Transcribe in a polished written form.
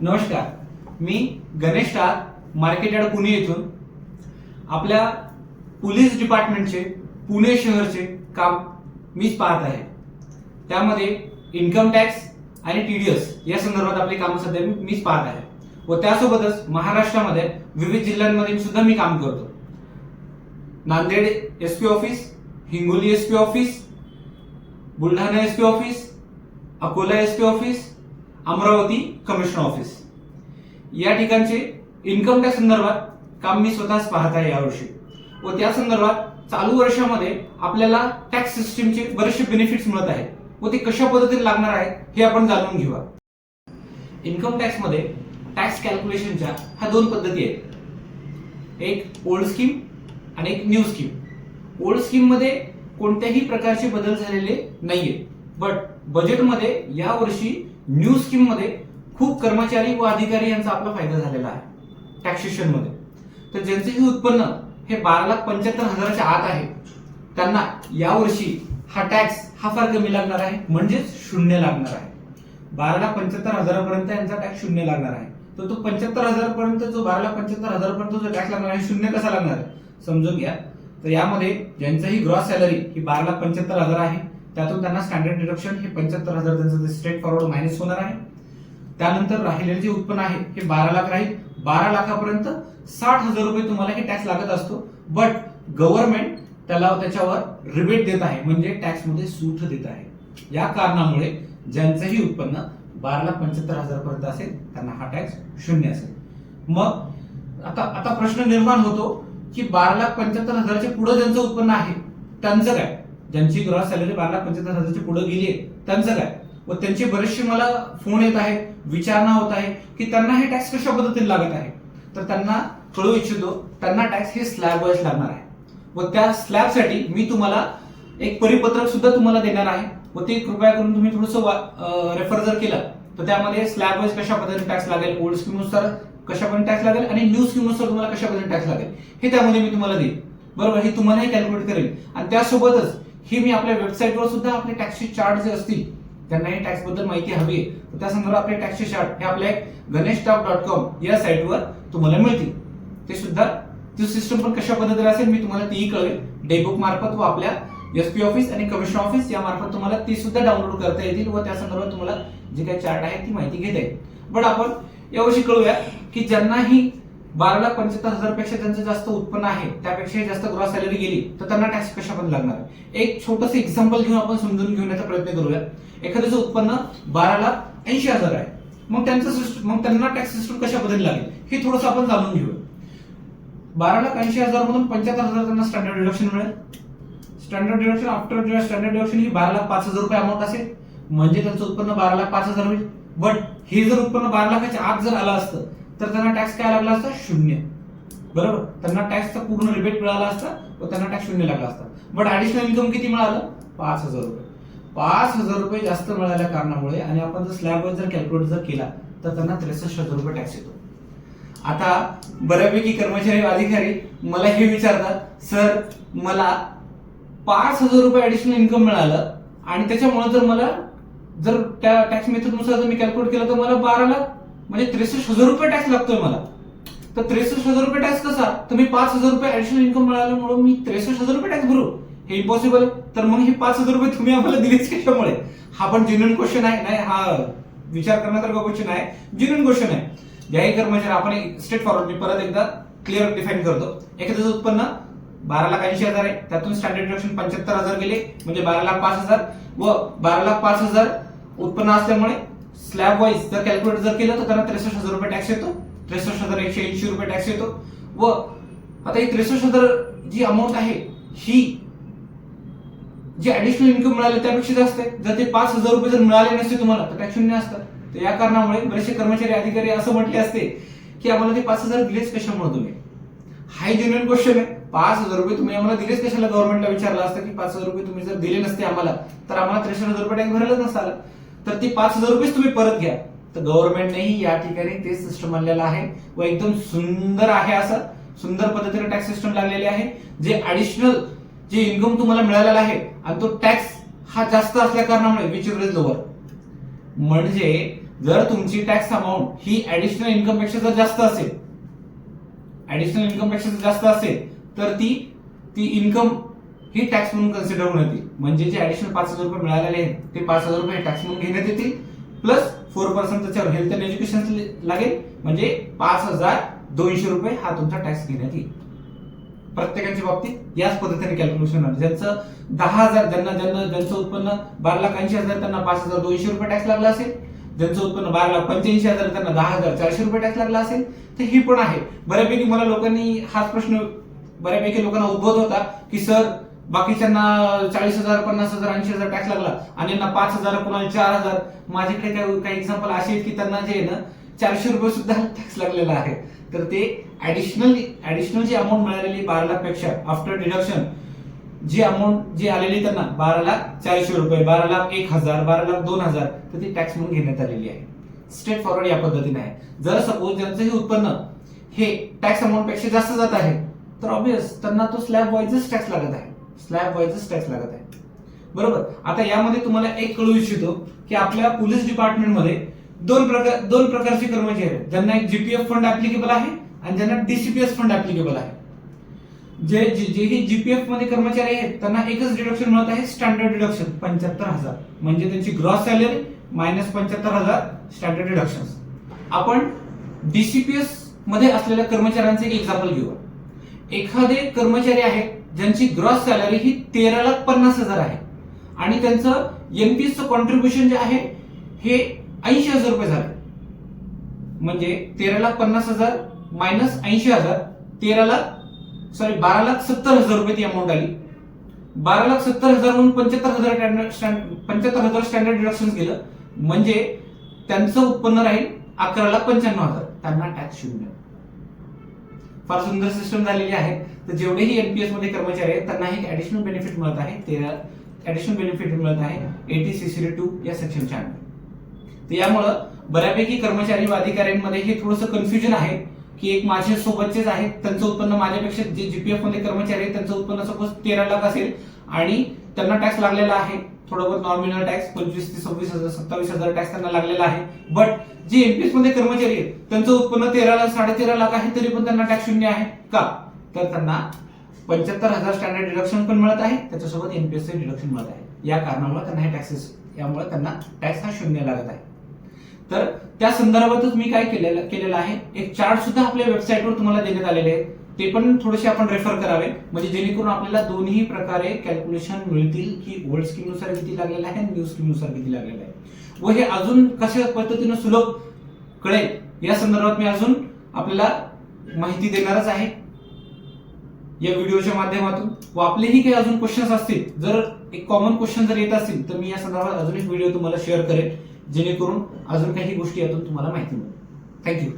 नमस्कार, मी गणेश टार, market yard Pune येथून आपल्या पोलीस डिपार्टमेंटचे पुणे शहरचे काम मीच पाहत आहे. त्यामध्ये इन्कम टॅक्स आणि टीडीएस या संदर्भात आपले काम सध्या मीच पाहत आहे व त्यासोबतच महाराष्ट्रामध्ये विविध जिल्ह्यांमध्ये सुद्धा मी काम करतो. Nanded SP office, Hingoli SP office, Buldhana SP office, Akola SP office, Amravati commissioner office या ठिकाणचे इन्कम टॅक्स संदर्भात काम मी स्वतःच पाहत आहे यावर्षी व त्या संदर्भात चालू वर्षामध्ये आपल्याला टॅक्स सिस्टीमचे बरेचसे बेनिफिट्स मिळत आहेत व ते कशा पद्धतीने लागणार आहे हे आपण जाणून घेऊया. इन्कम टॅक्स मध्ये टॅक्स कॅल्क्युलेशनच्या ह्या दोन पद्धती आहेत, एक ओल्ड स्कीम आणि एक न्यू स्कीम. ओल्ड स्कीम मध्ये कोणत्याही प्रकारचे बदल झालेले नाहीये, बट बजेटमध्ये यावर्षी न्यू स्कीम मध्ये खूप कर्मचारी व अधिकारी यांचा आपला फायदा झालेला आहे टॅक्सेशन मध्ये. तर ज्यांचे उत्पन्न हे 12,75,000च्या आत आहे त्यांना यावर्षी हा टॅक्स हा फार कमी लागणार आहे, म्हणजेच शून्य लागणार आहे. 12,75,000 यांचा टॅक्स शून्य लागणार आहे. तर तो 75,000 पर्यंत जो 12,75,000 पर्यंत जो टॅक्स लागणार आहे शून्य कसा लागणार आहे समजून घ्या. तर यामध्ये ज्यांचंही ग्रॉस सॅलरी ही 12,75,000 आहे त्यातून त्यांना स्टँडर्ड डिडक्शन हे 75,000 त्यांचं स्ट्रेट फॉरवर्ड मायनस होणार आहे. त्यानंतर राहिलेले जे उत्पन्न आहे हे 12 लाख राहील. 12 लाखापर्यंत 60,000 रुपये तुम्हाला हे टॅक्स लागत असतो, बट गव्हर्नमेंट त्याच्यावर रिबेट देत आहे, म्हणजे टॅक्स मध्ये सूट देत आहे. या कारणामुळे ज्यांचंही उत्पन्न 12,75,000 पर्यंत असेल त्यांना हा टॅक्स शून्य असेल. मग आता प्रश्न निर्माण होतो की 12,75,000च्या पुढे ज्यांचं उत्पन्न आहे त्यांचं काय, ज्यांची ग्रॉस सॅलरी 12,75,000च्या पुढे गेली त्यांचं काय. व त्यांचे बरेचसे मला फोन येत आहेत, विचारणा होत आहे की त्यांना हे टॅक्स कशा पद्धतीने लागत आहे. तर त्यांना कळू इच्छितो त्यांना टॅक्स हे स्लॅब वाईज लागणार आहे व त्या स्लॅबसाठी मी तुम्हाला एक परिपत्रक सुद्धा तुम्हाला देणार आहे व ते कृपया करून तुम्ही थोडंसं रेफर जर केलं तर त्यामध्ये स्लॅब वाईज कशा पद्धतीने टॅक्स लागेल, ओल्ड स्कीम नुसार कशा पद्धतीने टॅक्स लागेल आणि न्यू स्कीम नुसार तुम्हाला कशा पद्धतीने टॅक्स लागेल हे त्यामध्ये मी तुम्हाला देईन. बरोबर, हे तुम्हालाही कॅल्क्युलेट करेल आणि त्यासोबतच ही मी आपल्या वेबसाईटवर सुद्धा आपले टॅक्सचे चार्ट जे असतील त्यांना हे टॅक्स बद्दल माहिती हवी आहे तर त्या संदर्भात आपले टॅक्सचे चार्ट हे आपल्या ganeshtalk.com या साईटवर तुम्हाला मिळतील. ते सुद्धा ती सिस्टम पण कशा पद्धतीने असेल मी तुम्हाला तीही कळवेल. डेबुक मार्फत व आपल्या एसपी ऑफिस आणि कमिशनर ऑफिस या मार्फत तुम्हाला ती सुद्धा डाउनलोड करता येतील व त्या संदर्भात तुम्हाला जी काही चार्ट आहे ती माहिती घेता येईल. बट आपण यावर्षी कळूया की ज्यांनाही 12,75,000 पेक्षा ज्यांचं जास्त उत्पन्न आहे त्यापेक्षा जास्त ग्रॉस सॅलरी गेली तर त्यांना टॅक्स कशा पण लागणार. एक छोटस एक्झाम्पल घेऊन आपण समजून घेण्याचा प्रयत्न करूया. एखाद्याचं उत्पन्न 12,80,000 आहे, मग त्यांना टॅक्स सिस्टम कशा पद्धतीने लागेल हे थोडंसं आपण जाणून घेऊया. 12,80,000 मधून 75,000 त्यांना स्टँडर्ड डिडक्शन मिळेल. Standard deduction after standard deduction ही 12,05,000 रुपये अमाऊंट असेल, म्हणजे त्यांचं उत्पन्न 12,05,000 होईल. बट हे जर उत्पन्न 12 लाखाच्या आत जर आलं असतं तर त्यांना टॅक्स काय लागला असता, शून्य. बरोबर, त्यांना टॅक्सचा पूर्ण रिबेट मिळाला असता व त्यांना टॅक्स शून्य लागला असता. बट ऍडिशनल इन्कम किती मिळालं, 5,000 रुपये. 5,000 रुपये जास्त मिळाल्या कारणामुळे आणि आपण जर स्लॅब जर कॅल्क्युलेट जर केला तर त्यांना 63,000 रुपये टॅक्स येतो. आता बऱ्यापैकी कर्मचारी अधिकारी मला हे विचारतात, सर मला 5,000 रुपये ऍडिशनल इन्कम मिळालं आणि त्याच्यामुळे जर त्या टॅक्स मेथडनुसार जर मी कॅल्क्युलेट केलं तर मला 12 लाख म्हणजे 63,000 रुपये टॅक्स लागतोय मला. तर 63,000 रुपये टॅक्स कसा, तर मी 5,000 रुपये ऍडिशनल इन्कम मिळाल्यामुळे मी 63,000 रुपये टॅक्स भरू, हे इम्पॉसिबल आहे. तर मग हे 5,000 रुपये तुम्ही आम्हाला दिलेच कशामुळे. हा पण जेन्युइन क्वेश्चन आहे, नाही हा विचार करण्यासारखा क्वेश्चन आहे, जेन्युइन क्वेश्चन आहे. ज्याही कर्मचारी आपण स्ट्रेट फॉरवर्ड मी परत एकदा क्लिअर डिफाईन करतो. एखाद्याचं उत्पन्न 12,80,000 आहे, त्यातून स्टँडर्ड डिडक्शन 75,000 गेले म्हणजे 12,05,000 व 12,05,000 उत्पन्न असल्यामुळे स्लॅब वाईज जर कॅल्क्युलेट जर केलं तर त्यांना 63,000 रुपये टॅक्स येतो. 63,180 रुपये टॅक्स येतो. व आता ही 63,000 जी अमाऊंट आहे ही जी ऍडिशनल इन्कम मिळाले त्यापेक्षा जास्त आहे. जर ते 5,000 रुपये जर मिळाले नसते तुम्हाला तर टॅक्स शून्य असतात. तर या कारणामुळे बरेचसे कर्मचारी अधिकारी असं म्हटले असते की आम्हाला ते 5,000 दिलेच कशामुळे तुम्ही. हाय जेन्युइन क्वेश्चन आहे. 5,000 रुपये तुम्ही आम्हाला दिलेच कशाला, गव्हर्नमेंटला विचारलं असतं की 5,000 रुपये तुम्ही जर दिले नसते आम्हाला तर आम्हाला 63,000 रुपये टॅक्स भरायला नसता. तर ती 5,000 रुपये तुम्ही परत घ्या. तर गव्हर्नमेंटनेही या ठिकाणी ते सिस्टम आणलेलं आहे व एकदम सुंदर आहे, असं सुंदर पद्धतीने टॅक्स सिस्टम लागलेले आहे. जे ऍडिशनल जे इन्कम तुम्हाला मिळालेला आहे आणि तो टॅक्स हा जास्त असल्या कारणामुळे विच इज लोअर, म्हणजे जर तुमची टॅक्स अमाऊंट ही ऍडिशनल इन्कम पेक्षा जर जास्त असेल, ऍडिशनल इन्कम पेक्षा जर जास्त असेल तर ती इन्कम ही टॅक्स म्हणून कन्सिडर होऊन येतील. म्हणजे जे ऍडिशनल 5,000 रुपये मिळालेले आहेत ते 5,000 रुपये टॅक्स म्हणून घेण्यात येतील, प्लस 4% त्याच्यावर हेल्थ अँड एज्युकेशन लागेल, म्हणजे 5,200 रुपये हा तुमचा टॅक्स घेण्यात येईल. प्रत्येकाच्या बाबतीत याच पद्धतीने कॅल्क्युलेशन होणार. ज्यांचं 10,000 ज्यांचं उत्पन्न 12,80,000 त्यांना 5,200 रुपये टॅक्स लागला असेल, ज्यांचं उत्पन्न 12,85,000 त्यांना 10,400 रुपये टॅक्स लागला असेल. तर ही पण आहे. बऱ्यापैकी मला लोकांनी हाच प्रश्न बऱ्यापैकी लोकांना उद्भवत होता की सर बाकीच्यांना 40,000 50,000 80,000 टॅक्स लागला आणि यांना 5,000 कोणाला 4,000. माझ्याकडे काही एक्झाम्पल असे आहेत की त्यांना जे आहे ना 400 रुपये सुद्धा टॅक्स लागलेला आहे. तर ते ऍडिशनल जी अमाऊंट मिळालेली 12 लाख पेक्षा आफ्टर डिडक्शन जी अमाऊंट जी आलेली त्यांना 12,400 रुपये, 12,01,000, 12,02,000 तर ती टॅक्स म्हणून घेण्यात आलेली आहे. स्ट्रेट फॉरवर्ड या पद्धतीने आहे. जर सपोज ज्यांचं हे उत्पन्न हे टॅक्स अमाऊंट पेक्षा जास्त जात आहे तर ऑब्वियस त्यांना तो स्लॅब वाईजच टॅक्स लागत आहे. बरोबर. आता यामध्ये तुम्हाला एक कळू इच्छितो की आपल्या पोलीस डिपार्टमेंटमध्ये दोन प्रकारचे कर्मचारी आहेत, ज्यांना एक जीपीएफ फंड ऍप्लिकेबल आहे आणि ज्यांना डीसीपीएस फंड ऍप्लिकेबल आहे. जे जीपीएफ मध्ये कर्मचारी आहेत त्यांना एकच डिडक्शन मिळत आहे, स्टँडर्ड डिडक्शन 75,000. म्हणजे त्यांची gross salary minus 75,000 standard deduction. आपण डीसीपीएस मध्ये असलेल्या कर्मचाऱ्यांचे एक एक्झाम्पल घेऊ. एखादे कर्मचारी आहेत ज्यांची ग्रॉस सॅलरी ही 13,50,000 आहे आणि त्यांचं एनपीएसचं कॉन्ट्रीब्युशन जे आहे हे 80,000 रुपये झाले. म्हणजे 13,50,000 मायनस 80,000 12,70,000 रुपये ती अमाऊंट आली. 12,70,000 म्हणून 75,000 स्टँडर्ड डिडक्शन केलं म्हणजे त्यांचं उत्पन्न राहील 11,95,000. त्यांना टॅक्स शून्य. फार सुंदर सिस्टम झालेली आहे. तर जेवढेही एनपीएस मध्ये कर्मचारी आहेत त्यांना एक ऍडिशनल बेनिफिट मिळत आहे. ऍडिशनल बेनिफिट मिळत आहे 80CC2 या सेक्शनच्या अंडर. तर यामुळं बऱ्यापैकी कर्मचारी व अधिकाऱ्यांमध्ये हे थोडंसं कन्फ्युजन आहे की एक माझ्या सोबतचेच आहेत, त्यांचं उत्पन्न माझ्यापेक्षा जे जीपीएफ मध्ये कर्मचारी आहेत त्यांचं उत्पन्न सपोज 13 लाख असेल आणि त्यांना टॅक्स लागलेला आहे थोडं बहुत नॉमिनल टॅक्स 25,000 ते 26,000 27,000 टॅक्स त्यांना लागलेला आहे. बट जे एनपीएस मध्ये कर्मचारी आहेत त्यांचं उत्पन्न 13 लाख 13.5 लाख आहे तरी पण त्यांना टॅक्स शून्य आहे. का? तर त्यांना 75,000 स्टँडर्ड डिडक्शन पण मिळत आहे, त्याच्यासोबत एनपीएसचे डिडक्शन मिळत आहे. या कारणामुळे त्यांना हे टॅक्सेस यामुळे त्यांना टॅक्स हा शून्य लागत आहे. तर त्या संदर्भातच मी काय केलेलं आहे, एक चार्ट सुद्धा आपल्या वेबसाईटवर तुम्हाला देण्यात आलेले आहे. ते पण थोडेसे आपण रेफर करावे म्हणजे जेणेकरून आपल्याला दोन्ही प्रकारे कॅल्क्युलेशन मिळतील की ओल्ड स्कीम नुसार किती लागलेलं आहे आणि न्यू स्कीम नुसार किती लागलेलं आहे व हे अजून कशा पद्धतीने सुलभ कळेल या संदर्भात मी अजून आपल्याला माहिती देणारच आहे या व्हिडिओच्या माध्यमातून. व आपलेही काही अजून क्वेश्चन्स असतील, जर एक कॉमन क्वेश्चन जर येत असतील तर मी या संदर्भात अजून एक व्हिडिओ तुम्हाला शेअर करेन जेणेकरून अजून काही गोष्टी यातून तुम्हाला माहिती मिळेल. थँक्यू.